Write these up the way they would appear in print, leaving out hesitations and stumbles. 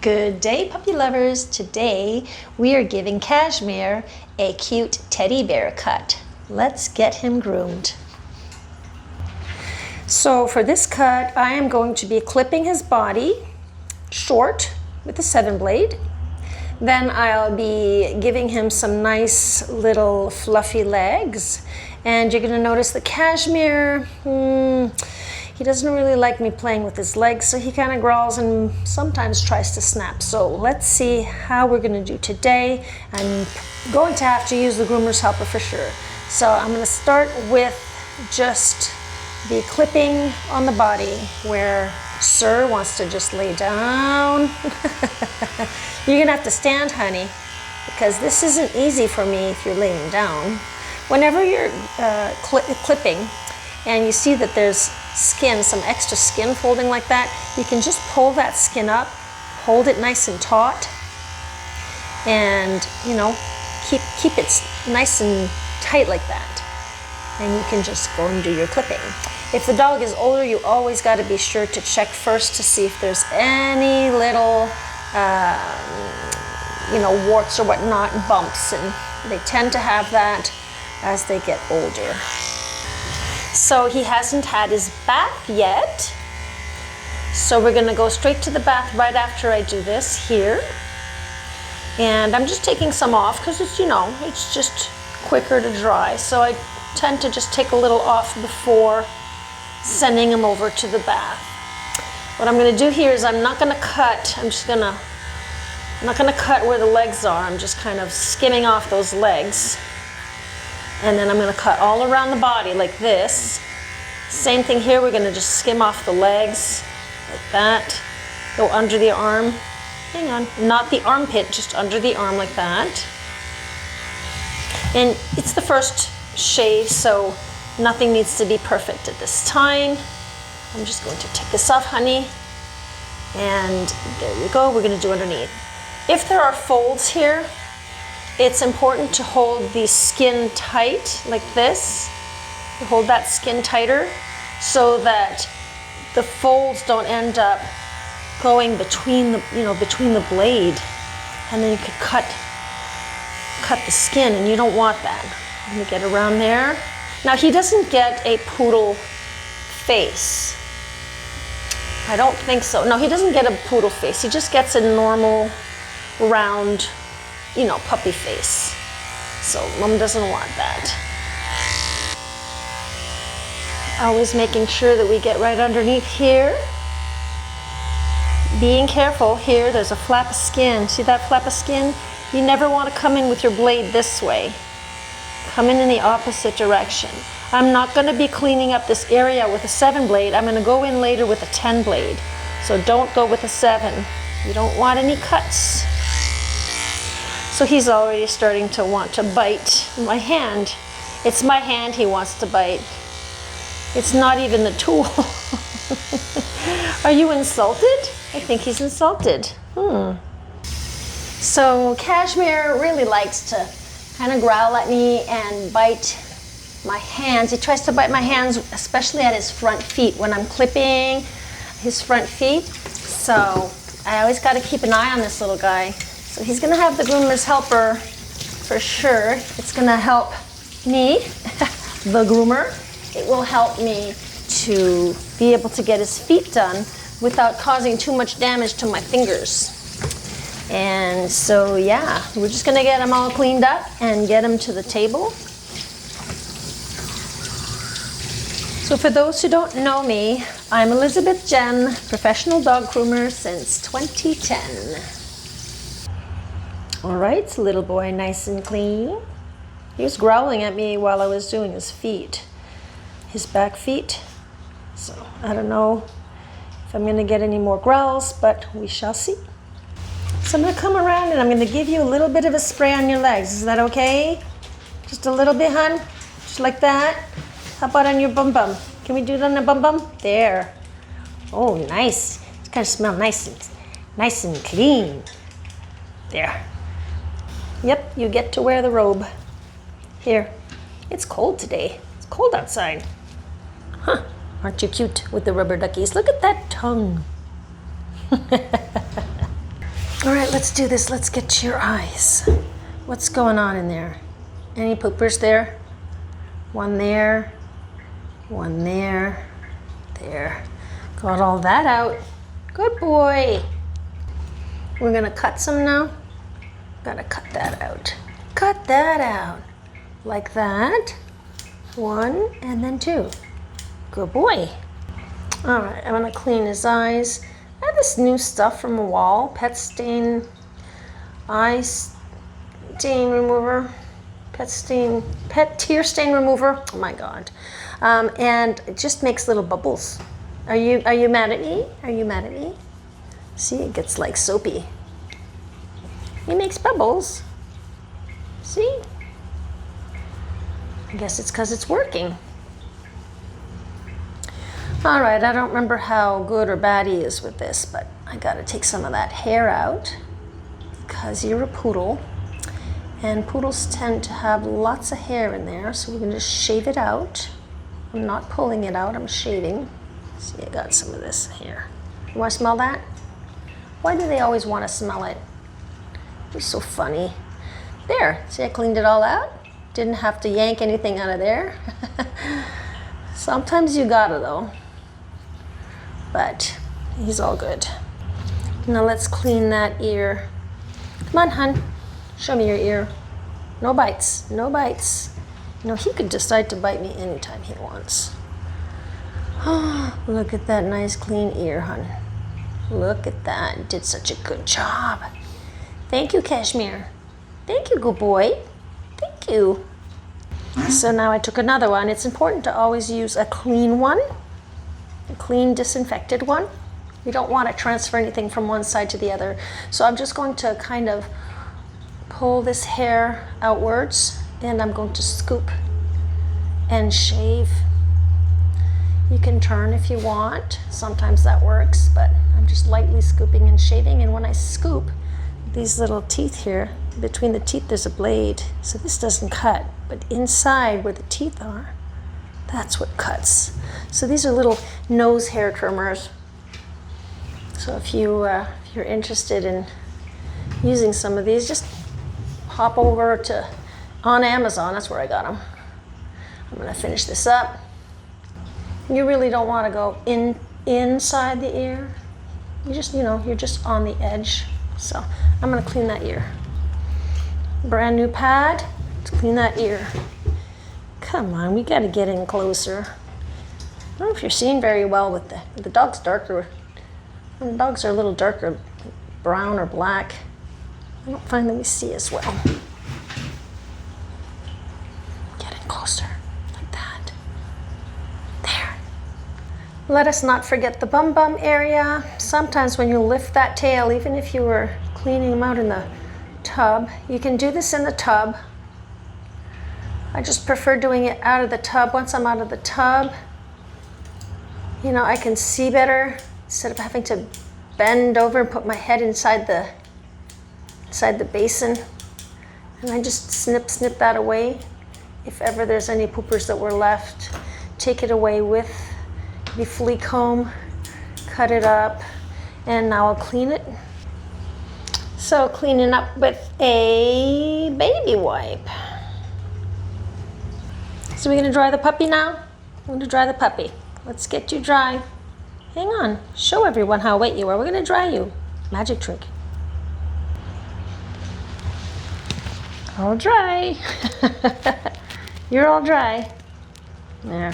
Good day, puppy lovers. Today we are giving Cashmere a cute teddy bear cut. Let's get him groomed. So for this cut, I am going to be clipping his body short with a 7-blade. Then I'll be giving him some nice little fluffy legs. And you're gonna notice the Cashmere, he doesn't really like me playing with his legs, so he kind of growls and sometimes tries to snap. So let's see how we're gonna do today. I'm going to have to use the groomer's helper for sure. So I'm gonna start with just the clipping on the body where Sir wants to just lay down. You're gonna have to stand, honey, because this isn't easy for me if you're laying down. Whenever you're clipping and you see that there's skin, some extra skin folding like that, you can just pull that skin up, hold it nice and taut, and keep it nice and tight like that. And you can just go and do your clipping. If the dog is older, you always got to be sure to check first to see if there's any little warts or whatnot, bumps, and they tend to have that as they get older. So he hasn't had his bath yet, so we're gonna go straight to the bath right after I do this here. And I'm just taking some off because it's just quicker to dry, so I tend to just take a little off before sending him over to the bath. What I'm gonna do here is I'm not gonna cut, I'm not gonna cut where the legs are. I'm just kind of skimming off those legs. And then I'm gonna cut all around the body like this. Same thing here, we're gonna just skim off the legs like that. Go under the arm. Hang on, not the armpit, just under the arm like that. And it's the first shave, so nothing needs to be perfect at this time. I'm just going to take this off, honey. And there we go, we're gonna do underneath. If there are folds here, it's important to hold the skin tight like this. You hold that skin tighter so that the folds don't end up going between the blade, and then you could cut the skin, and you don't want that. Let me get around there. Now he doesn't get a poodle face. I don't think so. No, he doesn't get a poodle face. He just gets a normal round puppy face. So Mom doesn't want that. Always making sure that we get right underneath here. Being careful here, there's a flap of skin. See that flap of skin? You never want to come in with your blade this way. Come in the opposite direction. I'm not going to be cleaning up this area with a 7-blade. I'm going to go in later with a 10-blade. So don't go with a 7. You don't want any cuts. So he's already starting to want to bite my hand. It's my hand he wants to bite. It's not even the tool. Are you insulted? I think he's insulted. So Cashmere really likes to kind of growl at me and bite my hands. He tries to bite my hands, especially at his front feet when I'm clipping his front feet. So I always got to keep an eye on this little guy. So he's gonna have the groomer's helper for sure. It's gonna help me, the groomer. It will help me to be able to get his feet done without causing too much damage to my fingers. And so yeah, we're just gonna get him all cleaned up and get him to the table. So for those who don't know me, I'm Elizabeth Jenn, professional dog groomer since 2010. All right, little boy, nice and clean. He was growling at me while I was doing his feet, his back feet. So I don't know if I'm gonna get any more growls, but we shall see. So I'm gonna come around and I'm gonna give you a little bit of a spray on your legs. Is that okay? Just a little bit, hon? Just like that? How about on your bum bum? Can we do it on the bum bum? There. Oh, nice. It's gonna smell nice and clean. There. Yep, you get to wear the robe. Here. It's cold today. It's cold outside. Huh. Aren't you cute with the rubber duckies? Look at that tongue. All right, let's do this. Let's get to your eyes. What's going on in there? Any poopers there? One there, one there, there. Got all that out. Good boy. We're gonna cut some now. Gotta cut that out. Cut that out. Like that. One and then two. Good boy. All right, I'm gonna clean his eyes. I have this new stuff from a wall, pet stain, eye stain remover, pet tear stain remover. Oh my God. And it just makes little bubbles. Are you mad at me? Are you mad at me? See, it gets like soapy. It makes bubbles. See? I guess it's because it's working. All right, I don't remember how good or bad he is with this, but I gotta take some of that hair out because you're a poodle. And poodles tend to have lots of hair in there, so we're gonna just shave it out. I'm not pulling it out, I'm shaving. See, I got some of this here. You wanna smell that? Why do they always wanna smell it? It's so funny. There, see I cleaned it all out? Didn't have to yank anything out of there. Sometimes you gotta though. But he's all good. Now let's clean that ear. Come on, hun. Show me your ear. No bites, no bites. You know, he could decide to bite me anytime he wants. Oh, look at that nice clean ear, hun. Look at that. You did such a good job. Thank you, Cashmere. Thank you, good boy. Thank you. So now I took another one. It's important to always use a clean one, a clean disinfected one. We don't want to transfer anything from one side to the other. So I'm just going to kind of pull this hair outwards and I'm going to scoop and shave. You can turn if you want. Sometimes that works, but I'm just lightly scooping and shaving. And when I scoop, these little teeth here, between the teeth there's a blade, so this doesn't cut, but inside where the teeth are, that's what cuts. So these are little nose hair trimmers. So if you're interested in using some of these, just hop over to on Amazon. That's where I got them. I'm gonna finish this up. You really don't want to go inside the ear. You just, you're just on the edge. So I'm gonna clean that ear. Brand new pad to clean that ear. Come on, we gotta get in closer. I don't know if you're seeing very well with the dog's darker. When the dogs are a little darker, brown or black, I don't find that we see as well. Get in closer, like that. There. Let us not forget the bum area. Sometimes when you lift that tail, even if you were cleaning them out in the tub, you can do this in the tub. I just prefer doing it out of the tub. Once I'm out of the tub, I can see better instead of having to bend over and put my head inside the basin. And I just snip that away. If ever there's any poopers that were left, take it away with the flea comb, cut it up, and now I'll clean it. So cleaning up with a baby wipe. So we're gonna dry the puppy now? We're gonna dry the puppy. Let's get you dry. Hang on, show everyone how wet you are. We're gonna dry you. Magic trick. All dry. You're all dry. There.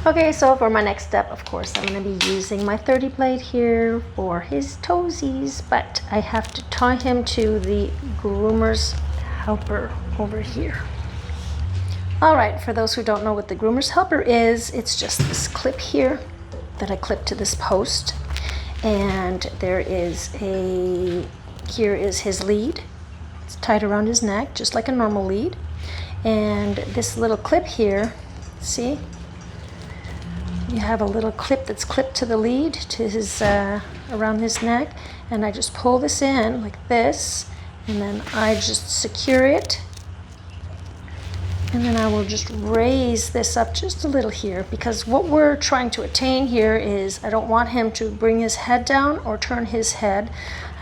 Okay, so for my next step, of course, I'm gonna be using my 30 blade here for his toesies, but I have to tie him to the groomer's helper over here. All right, for those who don't know what the groomer's helper is, it's just this clip here that I clip to this post. And here is his lead. It's tied around his neck, just like a normal lead. And this little clip here, see? You have a little clip that's clipped to the lead, to his, around his neck. And I just pull this in like this, and then I just secure it And then I will just raise this up just a little here, because what we're trying to attain here is I don't want him to bring his head down or turn his head.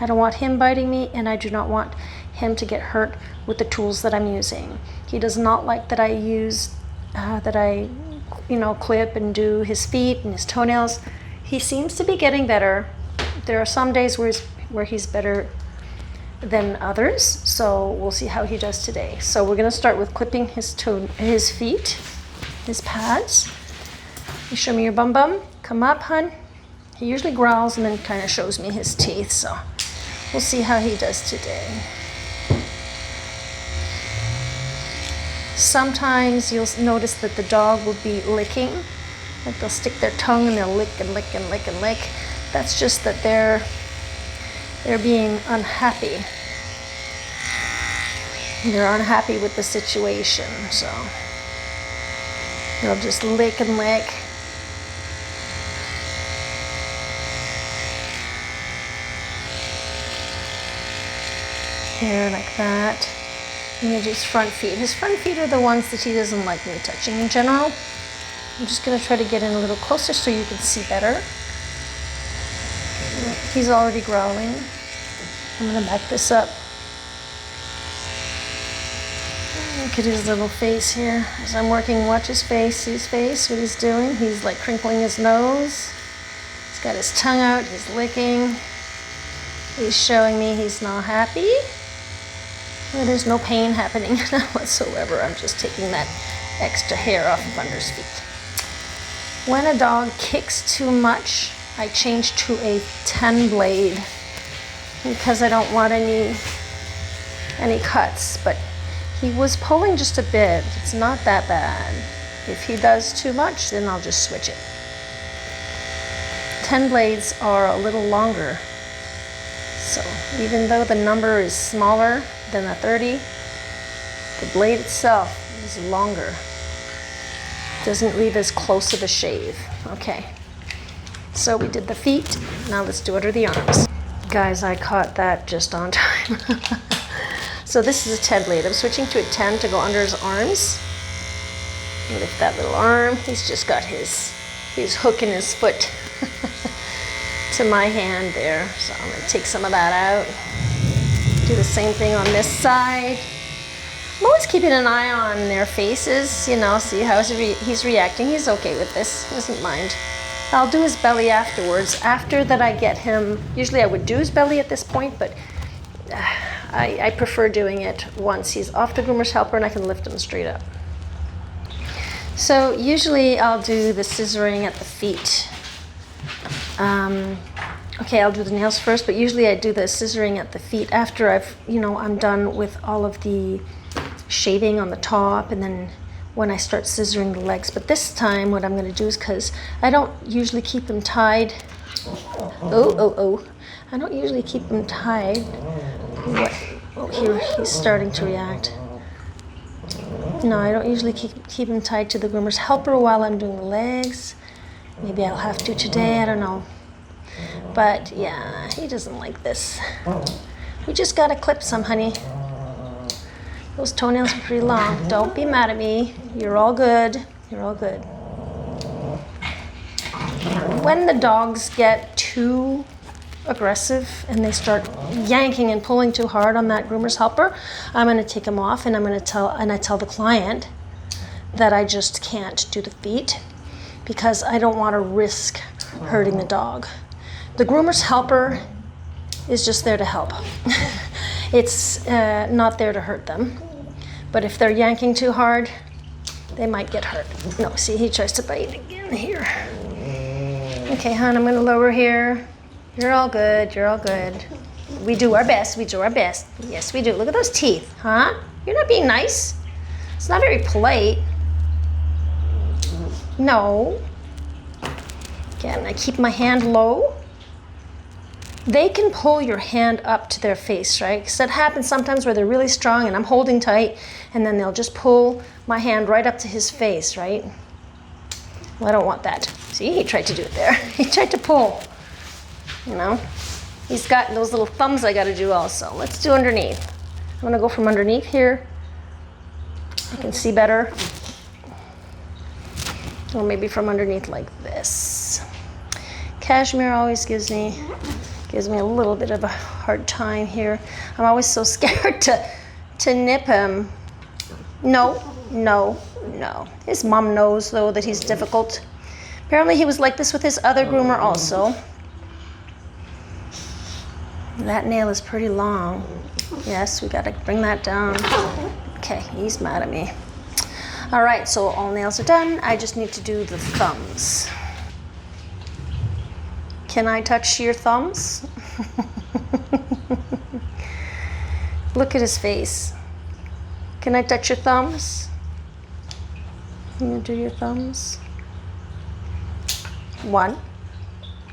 I don't want him biting me, and I do not want him to get hurt with the tools that I'm using. He does not like that I use, clip and do his feet and his toenails. He seems to be getting better. There are some days where he's better than others, so we'll see how he does today. So we're gonna start with clipping his feet, his pads. You show me your bum bum. Come up, hun. He usually growls and then kind of shows me his teeth, so we'll see how he does today. Sometimes you'll notice that the dog will be licking, like they'll stick their tongue and they'll lick and lick and lick and lick. That's just that they're being unhappy. They're unhappy with the situation, so they'll just lick and lick. Here, like that. I'm going to do his front feet. His front feet are the ones that he doesn't like me touching in general. I'm just going to try to get in a little closer so you can see better. He's already growling. I'm going to back this up. Look at his little face here. As I'm working, watch his face, see his face, what he's doing. He's like crinkling his nose. He's got his tongue out, he's licking. He's showing me he's not happy. Well, there's no pain happening whatsoever. I'm just taking that extra hair off of under his feet. When a dog kicks too much, I change to a 10 blade because I don't want any cuts, but he was pulling just a bit. It's not that bad. If he does too much, then I'll just switch it. 10 blades are a little longer. So even though the number is smaller than a 30, the blade itself is longer. Doesn't leave as close of a shave. Okay. So we did the feet, now let's do under the arms. Guys, I caught that just on time. So this is a 10 blade. I'm switching to a 10 to go under his arms. Lift that little arm. He's just got he's hooking his foot to my hand there. So I'm gonna take some of that out. Do the same thing on this side. I'm always keeping an eye on their faces, see how he's reacting. He's okay with this, he doesn't mind. I'll do his belly afterwards. After that I get him, usually I would do his belly at this point, but I prefer doing it once he's off the groomer's helper and I can lift him straight up. So usually I'll do the scissoring at the feet. Okay, I'll do the nails first, but usually I do the scissoring at the feet after I'm done with all of the shaving on the top, and then when I start scissoring the legs. But this time what I'm going to do is, because I don't usually keep them tied. I don't usually keep them tied. Here, he's starting to react. No, I don't usually keep him tied to the groomer's helper while I'm doing the legs. Maybe I'll have to today, I don't know. But yeah, he doesn't like this. We just gotta clip some, honey. Those toenails are pretty long. Don't be mad at me. You're all good. You're all good. When the dogs get too aggressive and they start yanking and pulling too hard on that groomer's helper, I'm going to take them off, and I tell the client that I just can't do the feet because I don't want to risk hurting the dog. The groomer's helper is just there to help. It's not there to hurt them. But if they're yanking too hard, they might get hurt. No, see, he tries to bite again here. Okay, hon, I'm going to lower here. You're all good. You're all good. We do our best. We do our best. Yes, we do. Look at those teeth, huh? You're not being nice. It's not very polite. No. Again, I keep my hand low. They can pull your hand up to their face, right? Because that happens sometimes where they're really strong and I'm holding tight, and then they'll just pull my hand right up to his face, right? Well, I don't want that. See, he tried to do it there. He tried to pull, He's got those little thumbs I got to do also. Let's do underneath. I'm going to go from underneath here I can see better. Or maybe from underneath like this. Cashmere always gives me a little bit of a hard time here. I'm always so scared to nip him. No. His mom knows though that he's difficult. Apparently he was like this with his other groomer also. That nail is pretty long. Yes, we gotta bring that down. Okay, he's mad at me. All right, so all nails are done. I just need to do the thumbs. Can I touch your thumbs? Look at his face. Can I touch your thumbs? Can you do your thumbs? One.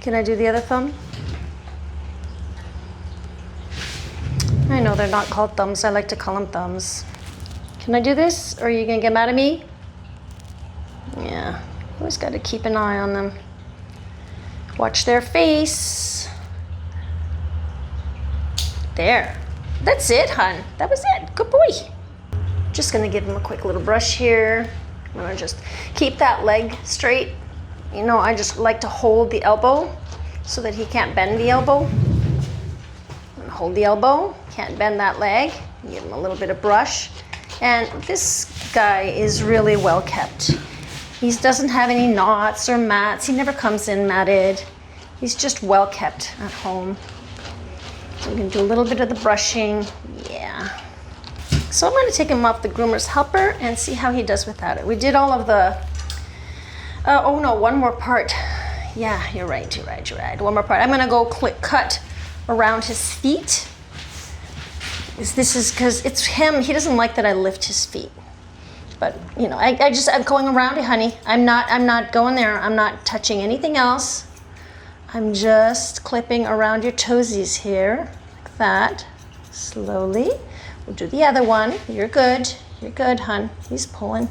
Can I do the other thumb? I know they're not called thumbs. I like to call them thumbs. Can I do this, or are you gonna get mad at me? Yeah, always gotta keep an eye on them. Watch their face. There. That's it, hun. That was it. Good boy. Just gonna give him a quick little brush here. I'm gonna just keep that leg straight. You know, I just like to hold the elbow so that he can't bend the elbow. Hold the elbow, can't bend that leg. Give him a little bit of brush. And this guy is really well kept. He doesn't have any knots or mats. He never comes in matted. He's just well kept at home. So I'm gonna do a little bit of the brushing. Yeah. So I'm gonna take him off the groomer's helper and see how he does without it. We did all of the, oh no, one more part. Yeah, you're right. One more part. I'm gonna go cut around his feet. This is because it's him. He doesn't like that I lift his feet. But you know, I'm going around it, honey. I'm not going there. I'm not touching anything else. I'm just clipping around your toesies here, like that. Slowly. We'll do the other one. You're good, hun. He's pulling.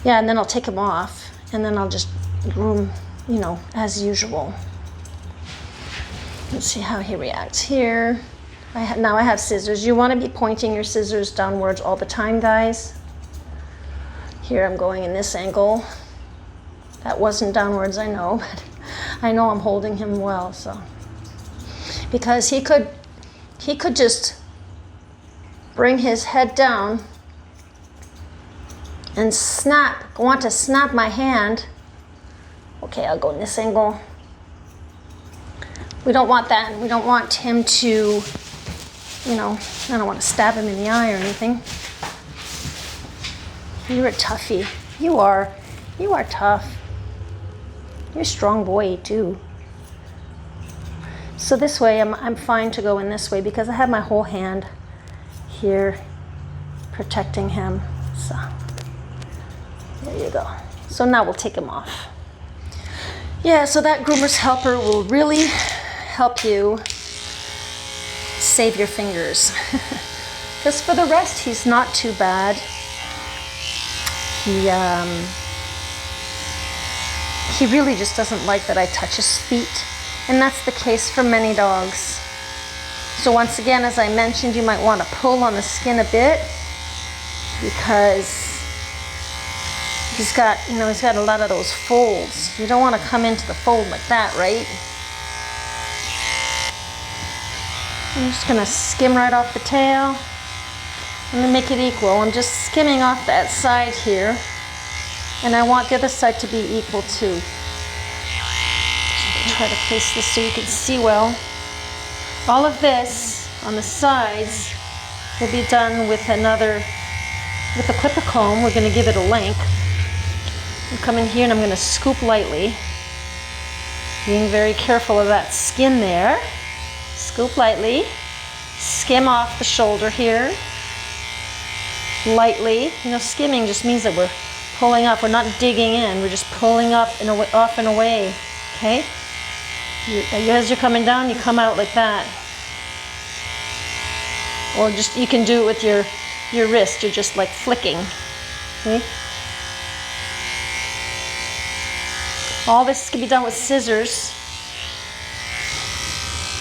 Yeah, and then I'll take him off, and then I'll just groom, you know, as usual. Let's see how he reacts here. Now I have scissors. You want to be pointing your scissors downwards all the time, guys. Here I'm going in this angle. That wasn't downwards, I know, but I know I'm holding him well, so. Because he could just bring his head down and want to snap my hand. Okay, I'll go in this angle. We don't want that. We don't want him to, you know, I don't want to stab him in the eye or anything. You're a toughie. You are tough. You're a strong boy too. So this way, I'm fine to go in this way because I have my whole hand here protecting him. So there you go. So now we'll take him off. Yeah, so that groomer's helper will really help you save your fingers. Because for the rest, he's not too bad. He really just doesn't like that I touch his feet. And that's the case for many dogs. So once again, as I mentioned, you might want to pull on the skin a bit because he's got a lot of those folds. You don't want to come into the fold like that, right? I'm just going to skim right off the tail. I'm going to make it equal. I'm just skimming off that side here. And I want the other side to be equal too. Try to place this so you can see well. All of this on the sides will be done with a clipper comb. We're going to give it a length. I'm coming here and I'm going to scoop lightly. Being very careful of that skin there. Scoop lightly. Skim off the shoulder here. Lightly. You know, skimming just means that we're pulling up. We're not digging in. We're just pulling up and away, off and away. Okay? As you're coming down, you come out like that. Or just, you can do it with your wrist. You're just like flicking. Okay? All this can be done with scissors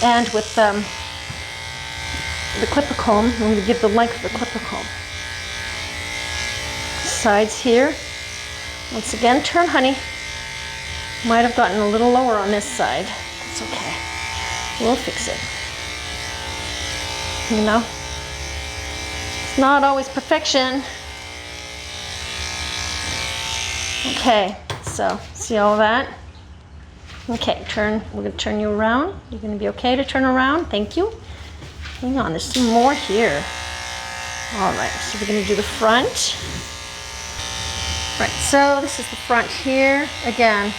and with the clipper comb. I'm going to give the length of the clipper comb. sides here. Once again, turn, honey. Might have gotten a little lower on this side. It's okay. We'll fix it. You know? It's not always perfection. Okay, so see all that? Okay, turn. We're going to turn you around. You're going to be okay to turn around. Thank you. Hang on, there's some more here. All right, so we're going to do the front. Right, so this is the front here. Again,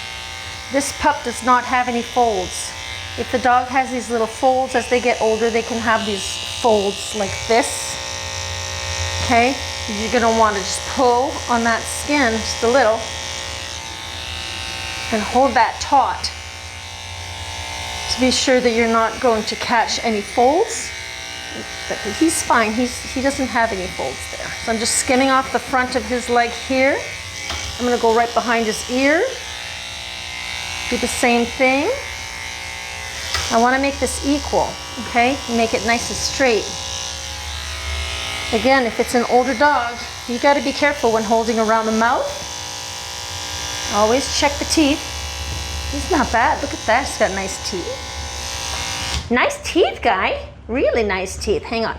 this pup does not have any folds. If the dog has these little folds, as they get older, they can have these folds like this. Okay, you're going to want to just pull on that skin just a little and hold that taut to be sure that you're not going to catch any folds. But he's fine, he doesn't have any folds there. So I'm just skimming off the front of his leg here. I'm gonna go right behind his ear. Do the same thing. I wanna make this equal, okay? Make it nice and straight. Again, if it's an older dog, you gotta be careful when holding around the mouth. Always check the teeth. He's not bad, look at that, he's got nice teeth. Nice teeth, guy. Really nice teeth. Hang on.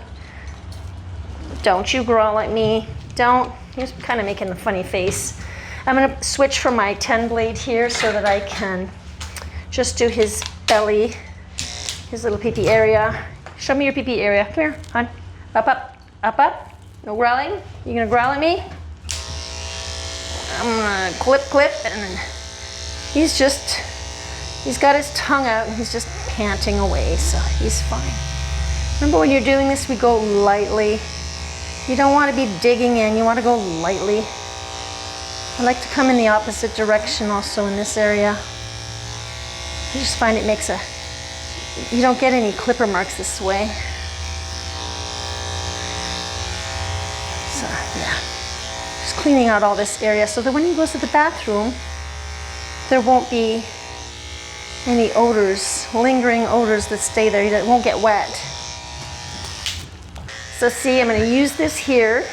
Don't you growl at me. Don't. He's kind of making a funny face. I'm going to switch from my 10 blade here so that I can just do his belly, his little pee-pee area. Show me your pee-pee area. Come here, hon. Up, up, up, up. No growling. You going to growl at me? I'm going to clip, and then he's got his tongue out and he's just panting away, so he's fine. Remember, when you're doing this, we go lightly. You don't want to be digging in, you want to go lightly. I like to come in the opposite direction also in this area. I just find it makes you don't get any clipper marks this way. So, yeah. Just cleaning out all this area so that when he goes to the bathroom, there won't be any odors, lingering odors that stay there. It won't get wet. So see, I'm going to use this here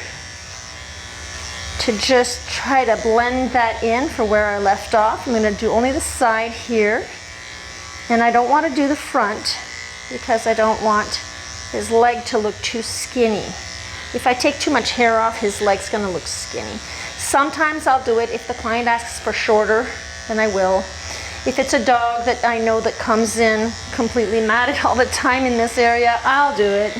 to just try to blend that in for where I left off. I'm going to do only the side here. And I don't want to do the front because I don't want his leg to look too skinny. If I take too much hair off, his leg's going to look skinny. Sometimes I'll do it if the client asks for shorter, then I will. If it's a dog that I know that comes in completely matted all the time in this area, I'll do it.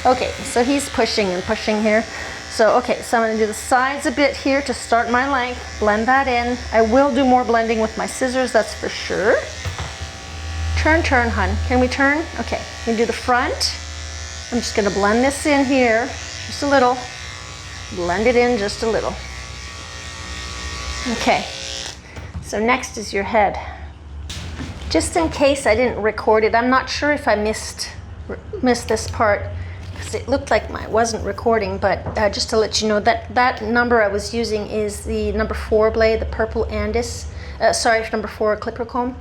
Okay, so he's pushing and pushing here. So, okay, so I'm gonna do the sides a bit here to start my length, blend that in. I will do more blending with my scissors, that's for sure. Turn, turn, hun. Can we turn? Okay, we do the front. I'm just gonna blend this in here, just a little. Blend it in just a little. Okay, so next is your head. Just in case I didn't record it, I'm not sure if I missed this part, because it looked like I wasn't recording, but just to let you know that number I was using is the number 4 blade, the purple Andis. Number 4 clipper comb,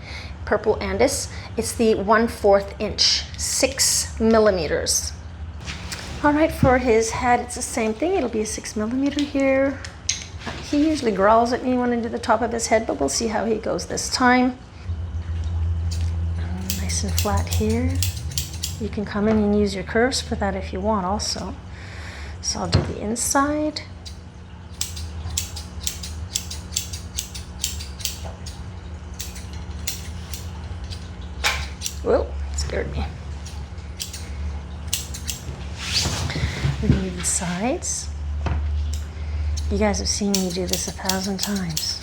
purple Andis. It's the 1/4 inch, 6 millimeters. All right, for his head, it's the same thing. It'll be a 6 millimeter here. He usually growls at me when I do the top of his head, but we'll see how he goes this time. Nice and flat here. You can come in and use your curves for that if you want also. So I'll do the inside. Whoa, it scared me. We're gonna do the sides. You guys have seen me do this 1,000 times.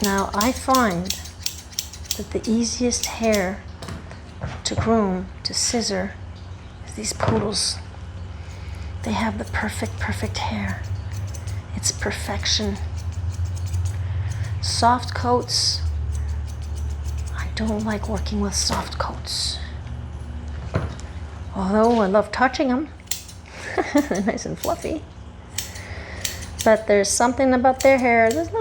Now I find that the easiest hair to groom, to scissor, is these poodles. They have the perfect hair. It's perfection. Soft coats, I don't like working with soft coats. Although I love touching them. They're nice and fluffy. But there's something about their hair, there's a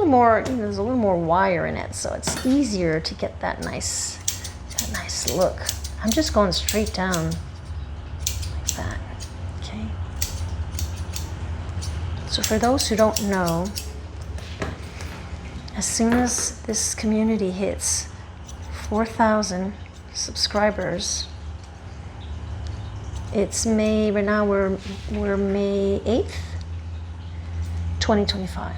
little more wire in it, so it's easier to get that nice look. I'm just going straight down like that, okay? So for those who don't know, as soon as this community hits 4,000 subscribers, it's May, right now we're May 8th, 2025.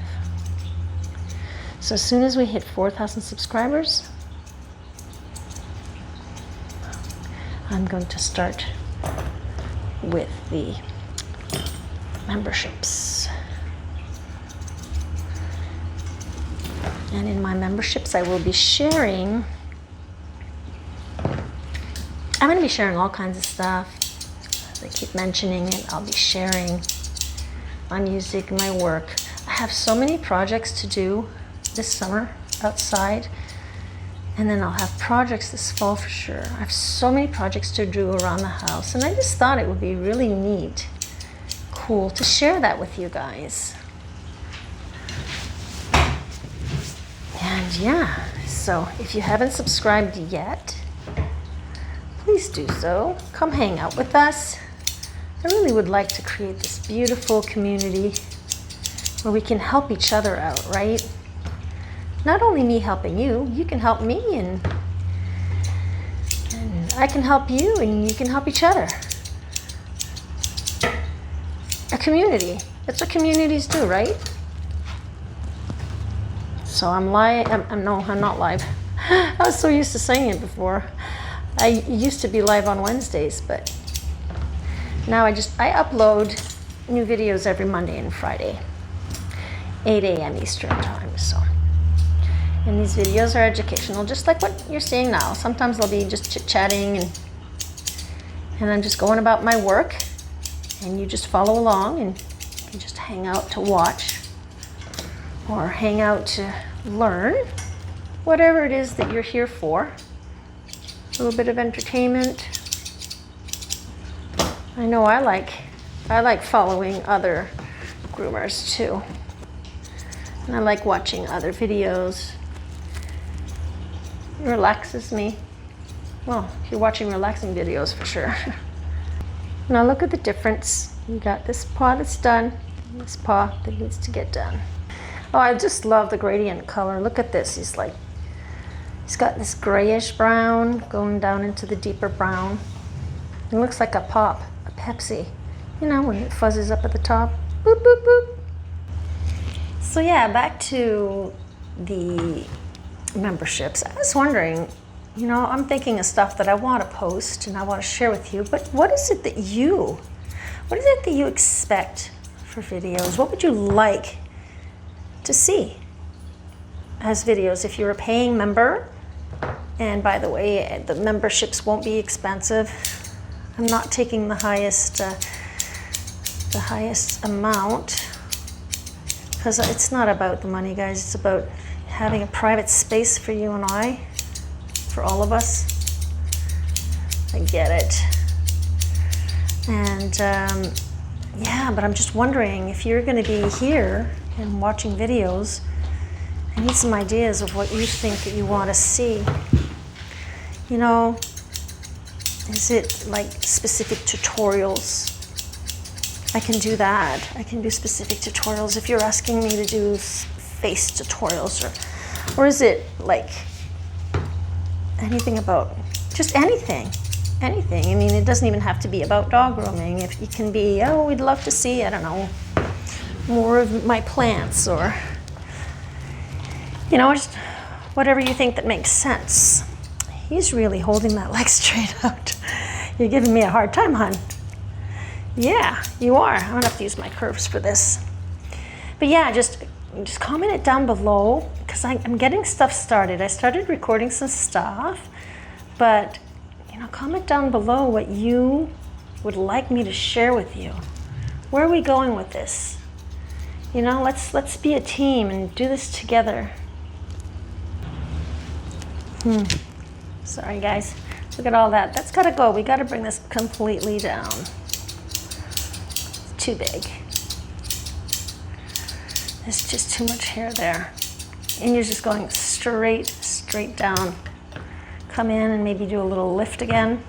So as soon as we hit 4,000 subscribers, I'm going to start with the memberships. And in my memberships, I will be sharing, I'm going to be sharing all kinds of stuff. I keep mentioning it. I'll be sharing my music, my work. I have so many projects to do this summer outside, and then I'll have projects this fall for sure. I have so many projects to do around the house, and I just thought it would be really neat, cool to share that with you guys. And yeah, so if you haven't subscribed yet, please do so. Come hang out with us. I really would like to create this beautiful community where we can help each other out, right? Not only me helping you, you can help me, and I can help you, and you can help each other. A community. That's what communities do, right? So I'm live. No, I'm not live. I was so used to saying it before. I used to be live on Wednesdays, but now I upload new videos every Monday and Friday, 8 a.m. Eastern time. So, and these videos are educational, just like what you're seeing now. Sometimes they'll be just chit-chatting, and I'm just going about my work, and you just follow along, and you just hang out to watch, or hang out to learn, whatever it is that you're here for. A little bit of entertainment. I know I like following other groomers too. And I like watching other videos. It relaxes me. Well, if you're watching relaxing videos, for sure. Now look at the difference. You got this paw that's done, and this paw that needs to get done. Oh, I just love the gradient color. Look at this. He's got this grayish brown going down into the deeper brown. It looks like a pop, a Pepsi. You know, when it fuzzes up at the top. Boop, boop, boop. So yeah, back to the memberships. I was wondering, you know, I'm thinking of stuff that I want to post and I want to share with you, but what is it that you expect for videos? What would you like to see as videos if you're a paying member? And by the way, the memberships won't be expensive. I'm not taking the highest amount, because it's not about the money, guys. It's about having a private space for you and I, for all of us. I get it. And yeah, but I'm just wondering if you're going to be here and watching videos, I need some ideas of what you think that you want to see. You know, is it like specific tutorials? I can do that. I can do specific tutorials if you're asking me to do face tutorials, or is it like anything about, just anything. Anything. I mean, it doesn't even have to be about dog grooming. If it can be, oh, we'd love to see, I don't know, more of my plants, or, you know, just whatever you think that makes sense. He's really holding that leg straight out. You're giving me a hard time, hon. Yeah, you are. I'm gonna have to use my curves for this. But yeah, just comment it down below, because I'm getting stuff started. I started recording some stuff, but you know, comment down below what you would like me to share with you. Where are we going with this? You know, let's be a team and do this together. Sorry guys, look at all that. That's gotta go. We gotta bring this completely down. It's too big. There's just too much hair there. And you're just going straight down. Come in and maybe do a little lift again.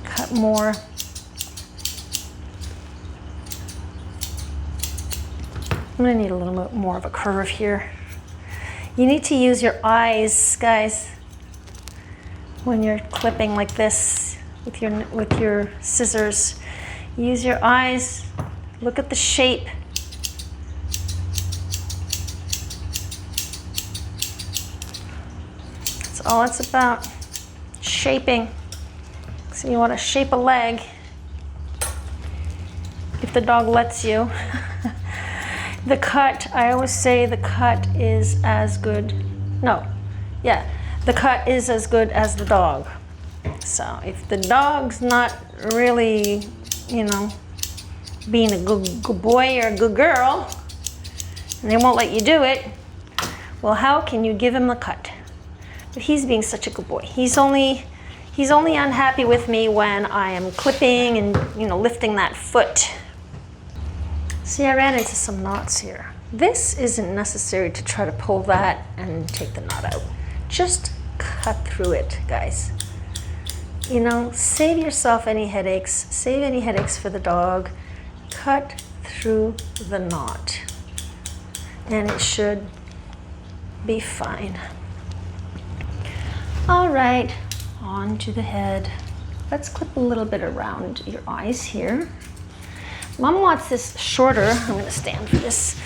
Cut more. I'm gonna need a little bit more of a curve here. You need to use your eyes, guys, when you're clipping like this with your scissors. Use your eyes. Look at the shape. That's all it's about. Shaping. So you want to shape a leg if the dog lets you. The cut, I always say the cut is as good. No, yeah, the cut is as good as the dog. So if the dog's not really, you know, being a good boy or a good girl, and they won't let you do it, well, how can you give him the cut? But he's being such a good boy. He's only unhappy with me when I am clipping and, you know, lifting that foot. See, I ran into some knots here. This isn't necessary to try to pull that and take the knot out. Just cut through it, guys. You know, save yourself any headaches. Save any headaches for the dog. Cut through the knot. And it should be fine. All right, on to the head. Let's clip a little bit around your eyes here. Mom wants this shorter. I'm going to stand for this.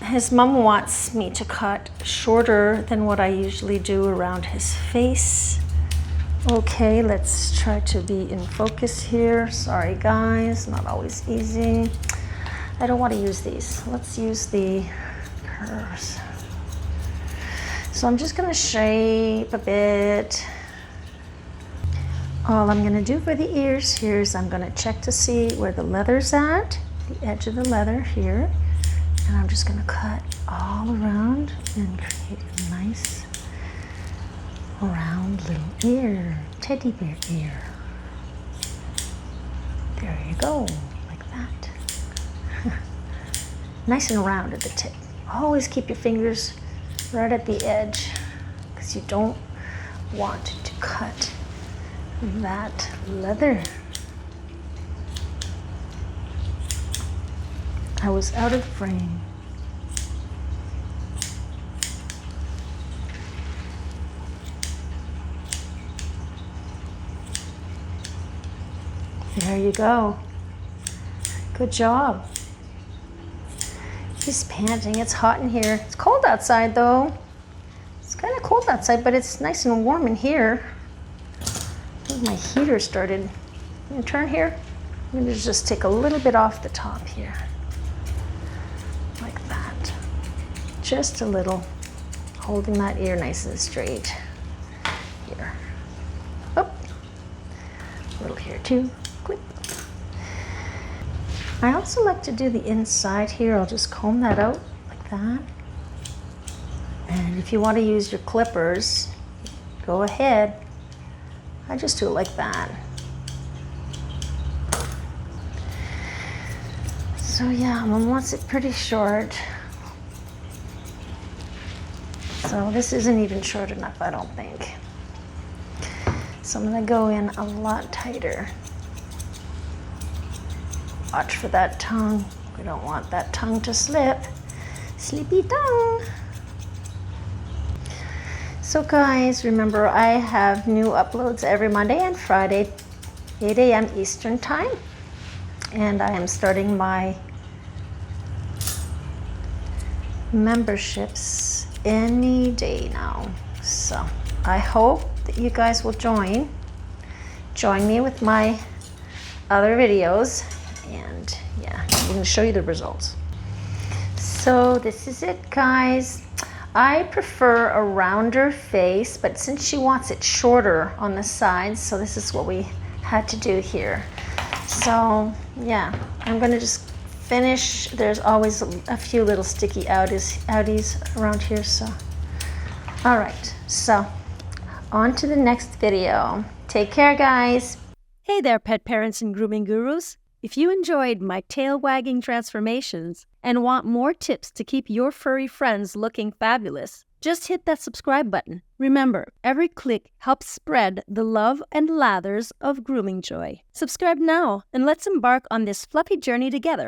His mom wants me to cut shorter than what I usually do around his face. Okay, let's try to be in focus here. Sorry guys, not always easy. I don't want to use these. Let's use the curves. So I'm just going to shape a bit. All I'm going to do for the ears here is I'm going to check to see where the leather's at, the edge of the leather here, and I'm just going to cut all around and create a nice round little ear, teddy bear ear. There you go, like that. Nice and round at the tip. Always keep your fingers right at the edge because you don't want to cut that leather. I was out of frame. There you go. Good job. He's panting. It's hot in here. It's cold outside though. It's kind of cold outside, but it's nice and warm in here. My heater started. I'm going to turn here. I'm going to just take a little bit off the top here. Like that. Just a little. Holding that ear nice and straight. Here. Up. A little here too. Clip. I also like to do the inside here. I'll just comb that out like that. And if you want to use your clippers, go ahead. I just do it like that. So yeah, Mom wants it pretty short. So this isn't even short enough, I don't think. So I'm gonna go in a lot tighter. Watch for that tongue. We don't want that tongue to slip. Slippy tongue. So guys, remember I have new uploads every Monday and Friday, 8 a.m. Eastern time. And I am starting my memberships any day now. So I hope that you guys will join me with my other videos. And yeah, I'm going to show you the results. So this is it, guys. I prefer a rounder face, but since she wants it shorter on the sides, so this is what we had to do here. So yeah, I'm gonna just finish. There's always a few little sticky outies around here, so. All right, so on to the next video. Take care, guys. Hey there, pet parents and grooming gurus. If you enjoyed my tail-wagging transformations and want more tips to keep your furry friends looking fabulous, just hit that subscribe button. Remember, every click helps spread the love and lathers of grooming joy. Subscribe now and let's embark on this fluffy journey together.